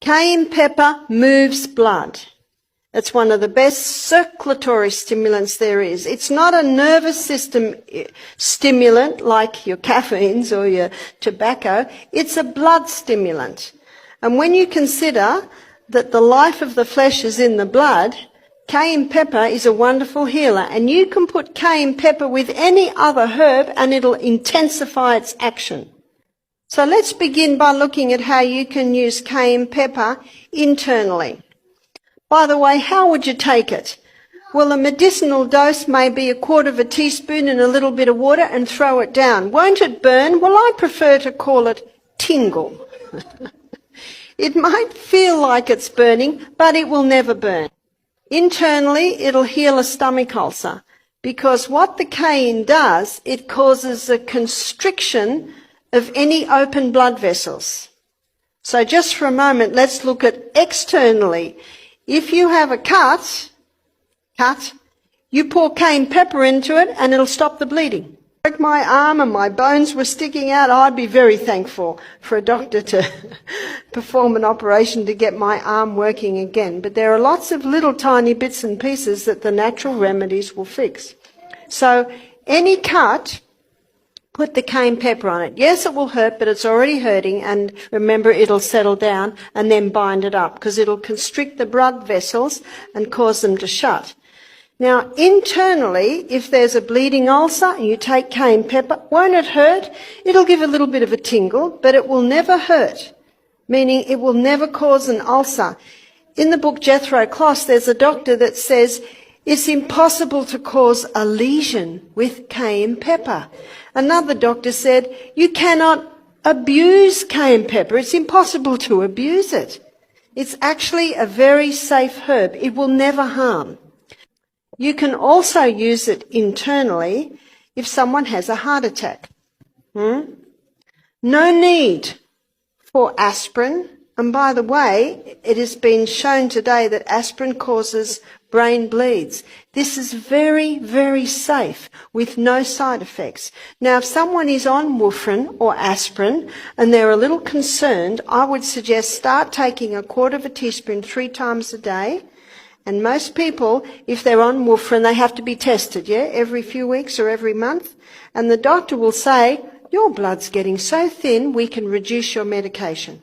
Cayenne pepper moves blood. It's one of the best circulatory stimulants there is. It's not a nervous system stimulant like your caffeines or your tobacco. It's a blood stimulant. And when you consider that the life of the flesh is in the blood, cayenne pepper is a wonderful healer. And you can put cayenne pepper with any other herb and it'll intensify its action. So let's begin by looking at how you can use cayenne pepper internally. By the way, how would you take it? Well, a medicinal dose may be 1/4 teaspoon in a little bit of water and throw it down. Won't it burn? Well, I prefer to call it tingle. It might feel like it's burning, but it will never burn. Internally, it'll heal a stomach ulcer because what the cayenne does, it causes a constriction of any open blood vessels. So just for a moment, let's look at externally. If you have a cut, you pour cayenne pepper into it and it'll stop the bleeding. Broke my arm and my bones were sticking out, I'd be very thankful for a doctor to perform an operation to get my arm working again. But there are lots of little tiny bits and pieces that the natural remedies will fix. So any cut, put the cayenne pepper on it. Yes, it will hurt, but it's already hurting, and remember, it'll settle down and then bind it up because it'll constrict the blood vessels and cause them to shut. Now, internally, if there's a bleeding ulcer and you take cayenne pepper, won't it hurt? It'll give a little bit of a tingle, but it will never hurt, meaning it will never cause an ulcer. In the book Jethro Kloss, there's a doctor that says it's impossible to cause a lesion with cayenne pepper. Another doctor said, you cannot abuse cayenne pepper. It's impossible to abuse it. It's actually a very safe herb. It will never harm. You can also use it internally if someone has a heart attack. No need for aspirin. And by the way, it has been shown today that aspirin causes brain bleeds. This is very, very safe with no side effects. Now, if someone is on warfarin or aspirin and they're a little concerned, I would suggest start taking 1/4 teaspoon 3 times a day. And most people, if they're on warfarin, they have to be tested, every few weeks or every month. And the doctor will say, your blood's getting so thin, we can reduce your medication.